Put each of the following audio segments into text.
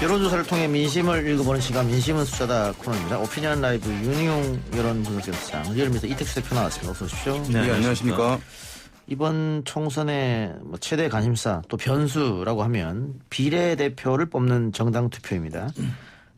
여론조사를 통해 민심을 읽어보는 시간, 민심은 숫자다 코너입니다. 오피니언 라이브 윤희용 여론분석센터장, 리얼미터 이택수 대표 나왔습니다. 어서 오십시오. 네, 안녕하십니까. 이번 총선의 최대 관심사 또 변수라고 하면 비례대표를 뽑는 정당 투표입니다.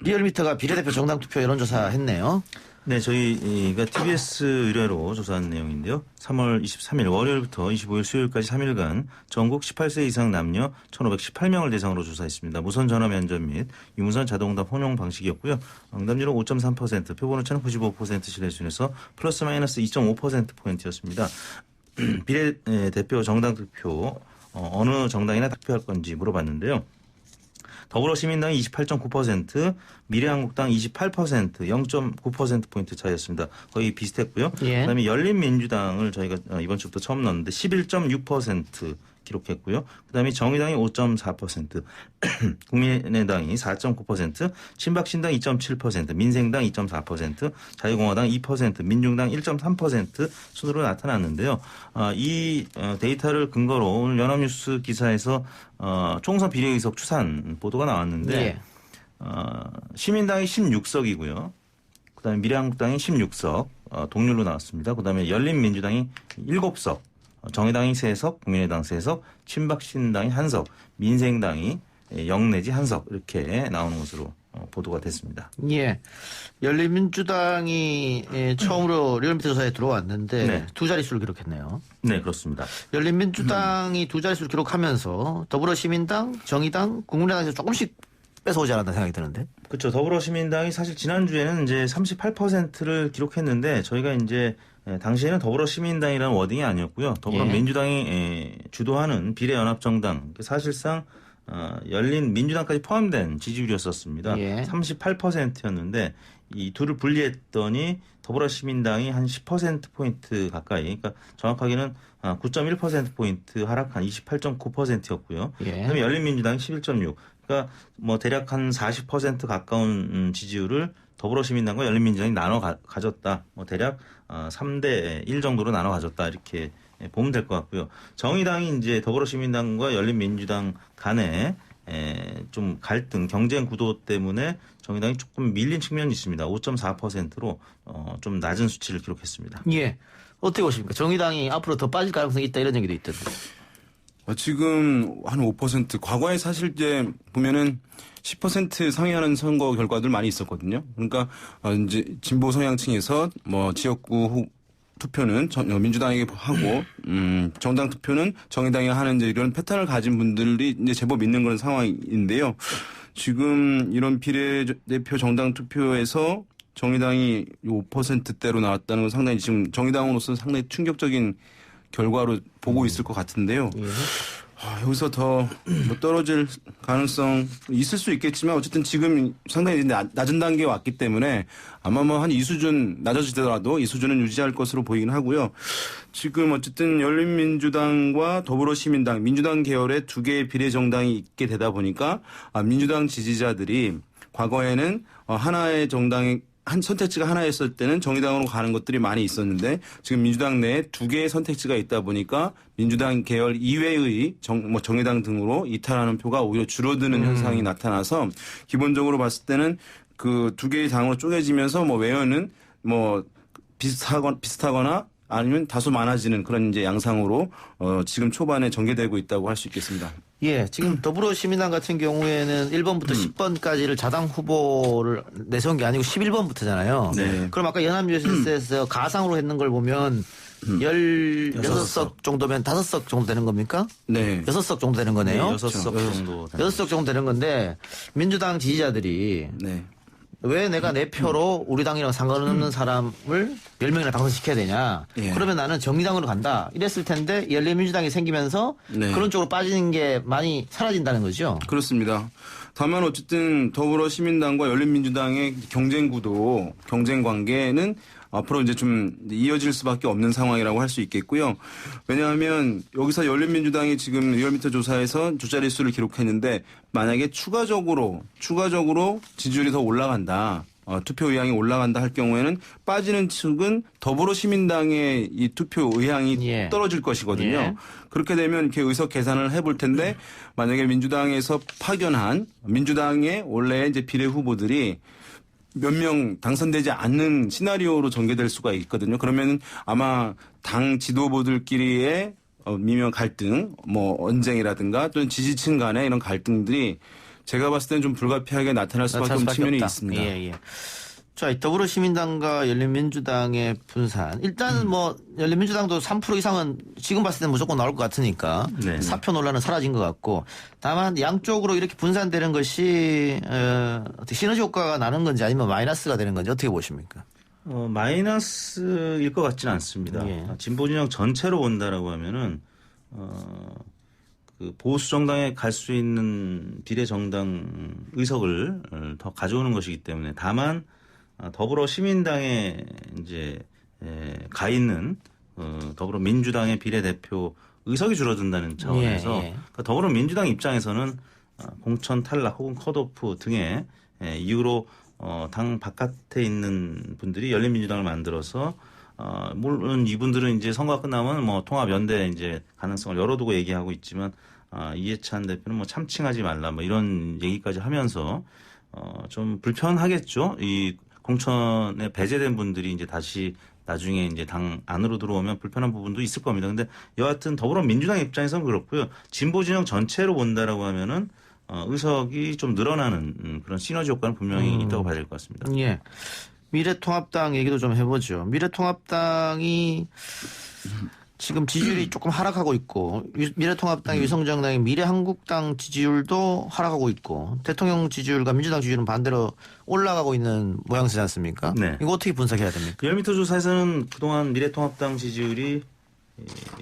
리얼미터가 비례대표 정당 투표 여론조사 했네요. 네, 저희가 TBS 의뢰로 조사한 내용인데요. 3월 23일 월요일부터 25일 수요일까지 3일간 전국 18세 이상 남녀 1,518명을 대상으로 조사했습니다. 무선 전화 면접 및 유무선 자동응답 혼용 방식이었고요. 응답률은 5.3%, 표본오차는 95% 신뢰순에서 플러스 마이너스 2.5%포인트였습니다. 비례대표 정당 투표 어느 정당이나 투표할 건지 물어봤는데요. 더불어시민당이 28.9%, 미래한국당 28%, 0.9%포인트 차이였습니다. 거의 비슷했고요. 예. 그다음에 열린민주당을 저희가 이번 주부터 처음 넣었는데 11.6% 기록했고요. 그다음에 정의당이 5.4%, 국민의당이 4.9%, 친박신당 2.7%, 민생당 2.4%, 자유공화당 2%, 민중당 1.3% 순으로 나타났는데요. 이 데이터를 근거로 오늘 연합뉴스 기사에서 총선 비례의석 추산 보도가 나왔는데 네. 시민당이 16석이고요. 그다음에 미래한국당이 16석 동률로 나왔습니다. 그다음에 열린민주당이 7석. 정의당이 3석, 국민의당 3석, 친박신당이 1석, 민생당이 0 내지 1석 이렇게 나오는 것으로 보도가 됐습니다. 예. 열린민주당이 처음으로 리얼미터 조사에 들어왔는데 네. 두 자릿수를 기록했네요. 네, 그렇습니다. 열린민주당이 두 자릿수를 기록하면서 더불어시민당, 정의당, 국민의당에서 조금씩 뺏어오지 않았나 생각이 드는데. 그렇죠. 더불어시민당이 사실 지난주에는 이제 38%를 기록했는데 저희가 이제 당시에는 더불어시민당이라는 워딩이 아니었고요. 더불어민주당이 주도하는 비례연합정당, 사실상 열린민주당까지 포함된 지지율이었었습니다. 예. 38%였는데 이 둘을 분리했더니 더불어시민당이 한 10%포인트 가까이, 그러니까 정확하게는 9.1%포인트 하락한 28.9%였고요. 예. 그다음에 열린민주당이 11.6%. 그러니까 뭐 대략 한 40% 가까운 지지율을 더불어시민당과 열린민주당이 나눠 가졌다. 뭐 대략 3대 1 정도로 나눠 가졌다. 이렇게 보면 될 것 같고요. 정의당이 이제 더불어시민당과 열린민주당 간에 좀 갈등, 경쟁 구도 때문에 정의당이 조금 밀린 측면이 있습니다. 5.4%로 좀 낮은 수치를 기록했습니다. 예. 어떻게 보십니까? 정의당이 앞으로 더 빠질 가능성이 있다 이런 얘기도 있던데. 지금 한 5%, 과거에 사실 이제 보면은 10% 상회하는 선거 결과들 많이 있었거든요. 그러니까 이제 진보 성향층에서 뭐 지역구 투표는 민주당에게 하고 정당 투표는 정의당에 하는 이제 이런 패턴을 가진 분들이 이제 제법 있는 그런 상황인데요. 지금 이런 비례대표 정당 투표에서 정의당이 5%대로 나왔다는 건 상당히 지금 정의당으로서 상당히 충격적인 결과로 보고 있을 것 같은데요. 예. 여기서 더 떨어질 가능성 있을 수 있겠지만 어쨌든 지금 상당히 낮은 단계에 왔기 때문에 아마 뭐 한 이 수준 낮아지더라도 이 수준은 유지할 것으로 보이긴 하고요. 지금 어쨌든 열린민주당과 더불어시민당, 민주당 계열의 두 개의 비례정당이 있게 되다 보니까 민주당 지지자들이 과거에는 하나의 정당의 한 선택지가 하나였을 때는 정의당으로 가는 것들이 많이 있었는데 지금 민주당 내에 두 개의 선택지가 있다 보니까 민주당 계열 이외의 정의당 등으로 이탈하는 표가 오히려 줄어드는 현상이 나타나서 기본적으로 봤을 때는 그 두 개의 당으로 쪼개지면서 뭐 외연은 뭐 비슷하거나 아니면 다소 많아지는 그런 이제 양상으로 지금 초반에 전개되고 있다고 할 수 있겠습니다. 예, 지금 더불어시민당 같은 경우에는 1번부터 10번까지를 자당 후보를 내세운 게 아니고 11번부터잖아요. 네. 그럼 아까 연합뉴스에서 가상으로 했는 걸 보면 16석 정도면 5석 정도 되는 겁니까? 네. 6석 정도 되는 거네요. 네, 6석 정도. 6석 정도 되는 건데 민주당 지지자들이 네. 왜 내가 내 표로 우리 당이랑 상관없는 사람을 10명이나 당선시켜야 되냐. 예. 그러면 나는 정의당으로 간다. 이랬을 텐데 열린민주당이 생기면서 네. 그런 쪽으로 빠지는 게 많이 사라진다는 거죠. 그렇습니다. 다만 어쨌든 더불어시민당과 열린민주당의 경쟁 구도, 경쟁 관계는 앞으로 이제 좀 이어질 수밖에 없는 상황이라고 할 수 있겠고요. 왜냐하면 여기서 열린민주당이 지금 리얼미터 조사에서 두 자릿수를 기록했는데 만약에 추가적으로 지지율이 더 올라간다. 투표 의향이 올라간다 할 경우에는 빠지는 측은 더불어시민당의 이 투표 의향이 예. 떨어질 것이거든요. 예. 그렇게 되면 이렇게 의석 계산을 해볼 텐데 만약에 민주당에서 파견한 민주당의 원래 이제 비례 후보들이 몇 명 당선되지 않는 시나리오로 전개될 수가 있거든요. 그러면 아마 당 지도부들끼리의 미묘한 갈등, 뭐 언쟁이라든가 또는 지지층 간의 이런 갈등들이 제가 봤을 때는 좀 불가피하게 나타날 수밖에 없는 측면이 없다. 있습니다. 예, 예. 자, 더불어시민당과 열린민주당의 분산. 일단은 뭐 열린민주당도 3% 이상은 지금 봤을 때는 무조건 나올 것 같으니까 네. 사표 논란은 사라진 것 같고, 다만 양쪽으로 이렇게 분산되는 것이 어떻게 시너지 효과가 나는 건지 아니면 마이너스가 되는 건지 어떻게 보십니까? 마이너스일 것 같지는 않습니다. 예. 진보 진영 전체로 본다라고 하면은 그 보수 정당에 갈 수 있는 비례 정당 의석을 더 가져오는 것이기 때문에, 다만 더불어 시민당에 이제 가 있는 더불어민주당의 비례대표 의석이 줄어든다는 차원에서 예, 예. 그러니까 더불어민주당 입장에서는 공천 탈락 혹은 컷오프 등의 이유로 당 바깥에 있는 분들이 열린민주당을 만들어서 물론 이분들은 이제 선거가 끝나면 뭐 통합 연대 이제 가능성을 열어두고 얘기하고 있지만 이해찬 대표는 뭐 참칭하지 말라 뭐 이런 얘기까지 하면서 좀 불편하겠죠. 이 공천에 배제된 분들이 이제 다시 나중에 이제 당 안으로 들어오면 불편한 부분도 있을 겁니다. 근데 여하튼 더불어민주당 입장에서는 그렇고요. 진보 진영 전체로 본다라고 하면은 의석이 좀 늘어나는 그런 시너지 효과는 분명히 있다고 봐야 될 것 같습니다. 예. 미래통합당 얘기도 좀 해보죠. 미래통합당이 지금 지지율이 조금 하락하고 있고, 미래통합당의 위성정당인 미래한국당 지지율도 하락하고 있고, 대통령 지지율과 민주당 지지율은 반대로 올라가고 있는 모양새지 않습니까? 네. 이거 어떻게 분석해야 됩니까? 리얼미터 조사에서는 그동안 미래통합당 지지율이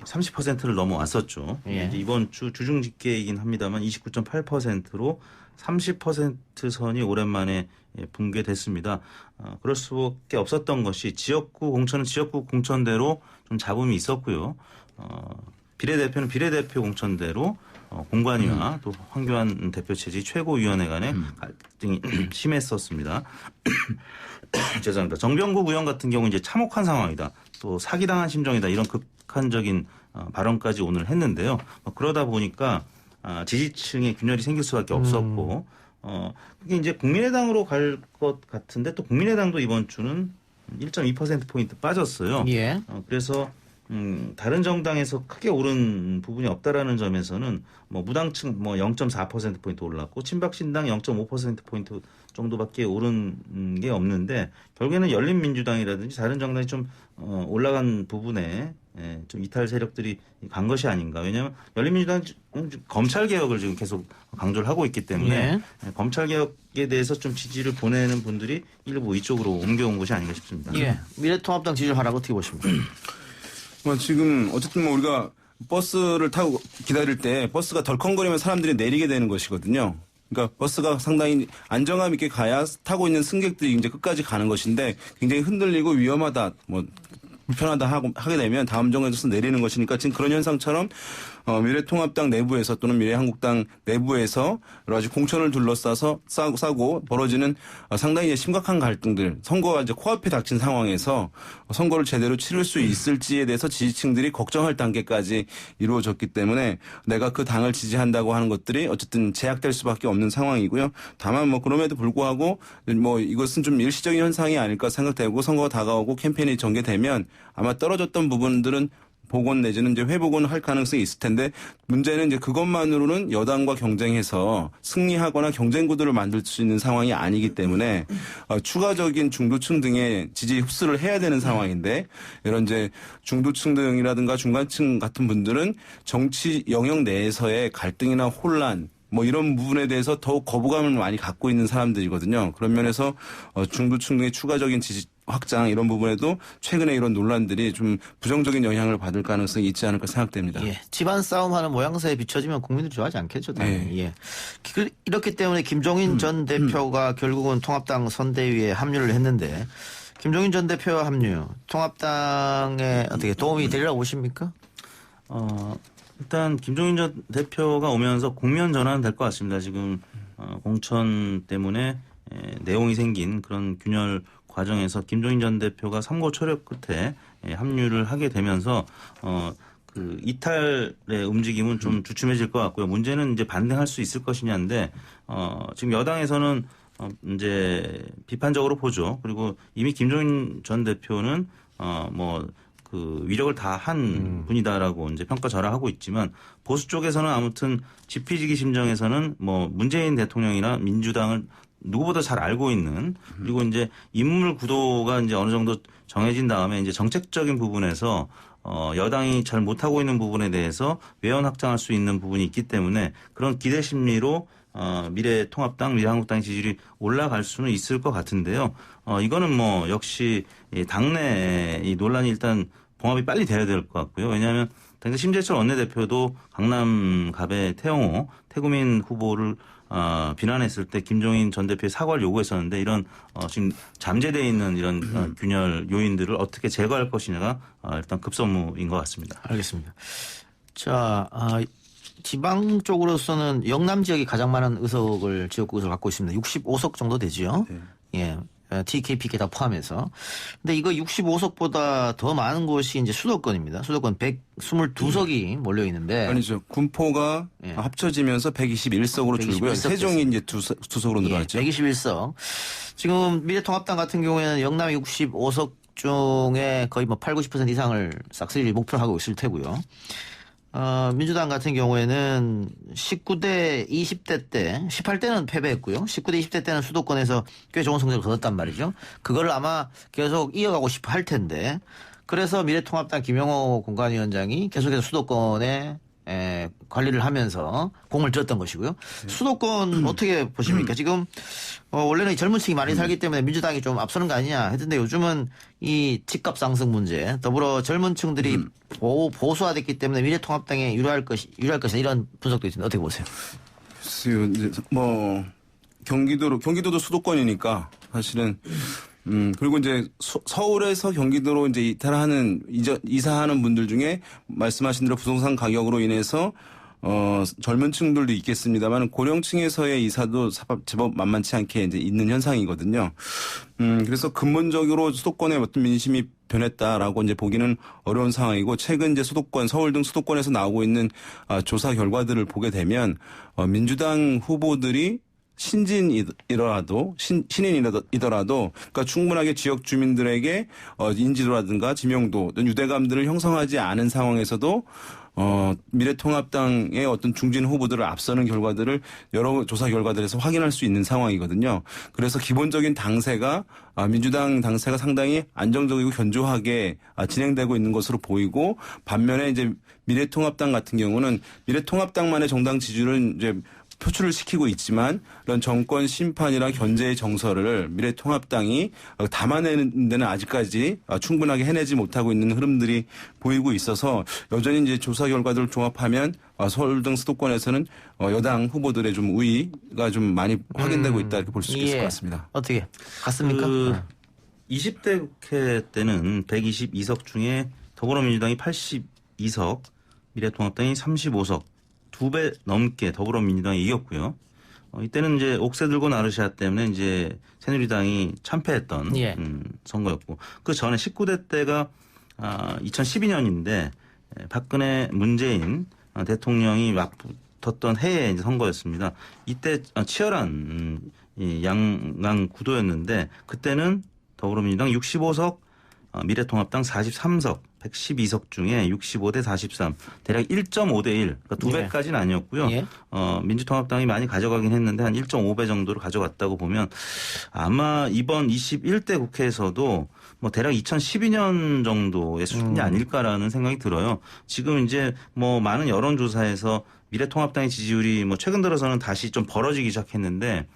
30%를 넘어왔었죠. 예. 이제 이번 주 주중 집계이긴 합니다만 29.8%로 30% 선이 오랜만에 붕괴됐습니다. 그럴 수밖에 없었던 것이 지역구 공천은 지역구 공천대로 좀 잡음이 있었고요. 비례대표는 비례대표 공천대로 공관위와 또 황교안 대표 체제 최고위원회 간의 갈등이 심했었습니다. 죄송합니다. 정병국 의원 같은 경우 이제 참혹한 상황이다. 또 사기당한 심정이다. 이런 극한적인 발언까지 오늘 했는데요. 그러다 보니까 지지층의 균열이 생길 수밖에 없었고, 그게 이제 국민의당으로 갈 것 같은데 또 국민의당도 이번 주는 1.2%포인트 빠졌어요. 예. 그래서 다른 정당에서 크게 오른 부분이 없다라는 점에서는 뭐 무당층 뭐 0.4%포인트 올랐고 친박신당 0.5%포인트 정도밖에 오른 게 없는데, 결국에는 열린민주당이라든지 다른 정당이 좀 올라간 부분에 좀 이탈 세력들이 간 것이 아닌가. 왜냐하면 열린민주당은 검찰 개혁을 지금 계속 강조를 하고 있기 때문에 검찰 개혁에 대해서 좀 지지를 보내는 분들이 일부 이쪽으로 옮겨온 것이 아닌가 싶습니다. 예. 미래통합당 지지율 하락 어떻게 보십니까? 지금 어쨌든 뭐 우리가 버스를 타고 기다릴 때 버스가 덜컹거리면 사람들이 내리게 되는 것이거든요. 그러니까 버스가 상당히 안정감 있게 가야 타고 있는 승객들이 이제 끝까지 가는 것인데, 굉장히 흔들리고 위험하다, 뭐 불편하다 하게 되면 다음 정거장에서 내리는 것이니까 지금 그런 현상처럼 미래통합당 내부에서 또는 미래한국당 내부에서 여러 가지 공천을 둘러싸서 싸고 벌어지는 상당히 심각한 갈등들, 선거가 이제 코앞에 닥친 상황에서 선거를 제대로 치를 수 있을지에 대해서 지지층들이 걱정할 단계까지 이루어졌기 때문에 내가 그 당을 지지한다고 하는 것들이 어쨌든 제약될 수밖에 없는 상황이고요. 다만 뭐 그럼에도 불구하고 뭐 이것은 좀 일시적인 현상이 아닐까 생각되고, 선거가 다가오고 캠페인이 전개되면 아마 떨어졌던 부분들은 복원 내지는 이제 회복은 할 가능성이 있을 텐데, 문제는 이제 그것만으로는 여당과 경쟁해서 승리하거나 경쟁 구도를 만들 수 있는 상황이 아니기 때문에 추가적인 중도층 등의 지지 흡수를 해야 되는 상황인데, 이런 이제 중도층 등이라든가 중간층 같은 분들은 정치 영역 내에서의 갈등이나 혼란 뭐 이런 부분에 대해서 더욱 거부감을 많이 갖고 있는 사람들이거든요. 그런 면에서 중도층 등의 추가적인 지지 확장 이런 부분에도 최근에 이런 논란들이 좀 부정적인 영향을 받을 가능성이 있지 않을까 생각됩니다. 예. 집안 싸움하는 모양새에 비춰지면 국민들이 좋아하지 않겠죠. 당연히. 예. 이렇기 때문에 김종인 전 대표가 결국은 통합당 선대위에 합류를 했는데, 김종인 전 대표 합류, 통합당에 어떻게 도움이 되리라고 보십니까? 일단 김종인 전 대표가 오면서 국면 전환 될 것 같습니다. 지금 공천 때문에 내용이 생긴 그런 균열 과정에서 김종인 전 대표가 삼고초려 끝에 합류를 하게 되면서 그 이탈의 움직임은 좀 주춤해질 것 같고요. 문제는 이제 반등할 수 있을 것이냐인데 지금 여당에서는 이제 비판적으로 보죠. 그리고 이미 김종인 전 대표는 그 위력을 다 한 분이다라고 이제 평가절하하고 있지만 보수 쪽에서는 아무튼 지피지기 심정에서는 뭐 문재인 대통령이나 민주당을 누구보다 잘 알고 있는 그리고 이제 인물 구도가 이제 어느 정도 정해진 다음에 이제 정책적인 부분에서 여당이 잘 못하고 있는 부분에 대해서 외연 확장할 수 있는 부분이 있기 때문에 그런 기대 심리로 미래통합당, 미래한국당 지지율이 올라갈 수는 있을 것 같은데요. 이거는 뭐 역시 당내 이 논란이 일단 봉합이 빨리 돼야 될 것 같고요. 왜냐하면 당시 심재철 원내대표도 강남 갑의 태영호, 태구민 후보를 비난했을 때 김종인 전 대표의 사과를 요구했었는데 이런 지금 잠재되어 있는 이런 균열 요인들을 어떻게 제거할 것이냐가 일단 급선무인 것 같습니다. 알겠습니다. 자, 지방 쪽으로서는 영남 지역이 가장 많은 의석을 지역구 의석을 갖고 있습니다. 65석 정도 되죠. 네. 예. TK, PK 다 포함해서. 근데 이거 65석보다 더 많은 곳이 이제 수도권입니다. 수도권 122석이 몰려 있는데. 아니죠. 군포가 합쳐지면서 121석으로 줄고요. 121석 세종이 이제 두 석으로 늘어났죠. 121석. 지금 미래통합당 같은 경우에는 영남의 65석 중에 거의 뭐 8, 90% 이상을 싹쓸이 목표로 하고 있을 테고요. 민주당 같은 경우에는 19대 20대 때 18대는 패배했고요. 19대 20대 때는 수도권에서 꽤 좋은 성적을 거뒀단 말이죠. 그거를 아마 계속 이어가고 싶어 할 텐데 그래서 미래통합당 김영호 공관위원장이 계속해서 수도권에 관리를 하면서 공을 들였던 것이고요. 수도권 어떻게 보십니까? 지금 원래는 이 젊은 층이 많이 살기 때문에 민주당이 좀 앞서는 거 아니냐 했는데 요즘은 이 집값 상승 문제 더불어 젊은 층들이 보수화됐기 때문에 미래통합당에 유리할 것이다 이런 분석도 있습니다. 어떻게 보세요? 글쎄요. 뭐 경기도도 수도권이니까 사실은 그리고 이제 서울에서 경기도로 이제 이사하는 분들 중에 말씀하신 대로 부동산 가격으로 인해서 젊은 층들도 있겠습니다만 고령층에서의 이사도 제법 만만치 않게 이제 있는 현상이거든요. 그래서 근본적으로 수도권의 어떤 민심이 변했다라고 이제 보기는 어려운 상황이고 최근 이제 서울 등 수도권에서 나오고 있는 조사 결과들을 보게 되면 민주당 후보들이 신인이더라도 그러니까 충분하게 지역 주민들에게 인지도라든가 지명도 유대감들을 형성하지 않은 상황에서도 미래통합당의 어떤 중진 후보들을 앞서는 결과들을 여러 조사 결과들에서 확인할 수 있는 상황이거든요. 그래서 기본적인 당세가 민주당 당세가 상당히 안정적이고 견조하게 진행되고 있는 것으로 보이고 반면에 이제 미래통합당 같은 경우는 미래통합당만의 정당 지지율은 이제 표출을 시키고 있지만 이런 정권 심판이랑 견제의 정서를 미래통합당이 담아내는 데는 아직까지 충분하게 해내지 못하고 있는 흐름들이 보이고 있어서 여전히 이제 조사 결과들을 종합하면 서울 등 수도권에서는 여당 후보들의 좀 우위가 좀 많이 확인되고 있다 이렇게 볼 수 있을 것 같습니다. 어떻게 같습니까? 20대 국회 때는 122석 중에 더불어민주당이 82석, 미래통합당이 35석. 2배 넘게 더불어민주당이 이겼고요. 이때는 이제 옥새 들고 나르시아 때문에 이제 새누리당이 참패했던 선거였고 그 전에 19대 때가 2012년인데 박근혜 문재인 대통령이 맞붙었던 해의 이제 선거였습니다. 이때 치열한 양강 구도였는데 그때는 더불어민주당 65석, 미래통합당 43석. 112석 중에 65대 43, 대략 1.5대 1, 그러니까 2배까지는 아니었고요. 민주통합당이 많이 가져가긴 했는데 한 1.5배 정도를 가져갔다고 보면 아마 이번 21대 국회에서도 뭐 대략 2012년 정도의 수준이 아닐까라는 생각이 들어요. 지금 이제 뭐 많은 여론조사에서 미래통합당의 지지율이 뭐 최근 들어서는 다시 좀 벌어지기 시작했는데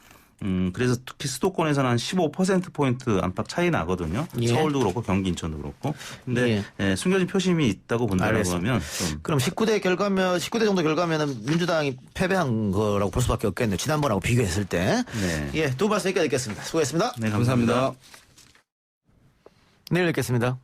그래서 특히 수도권에서는 한 15%포인트 안팎 차이 나거든요. 서울도 그렇고 경기 인천도 그렇고. 근데 숨겨진 표심이 있다고 본다라고 하면 좀. 그럼 19대 정도 결과면은 민주당이 패배한 거라고 볼 수밖에 없겠네요. 지난번하고 비교했을 때. 두 말씀 여기까지 듣겠습니다. 수고했습니다. 네, 감사합니다. 내일 뵙겠습니다.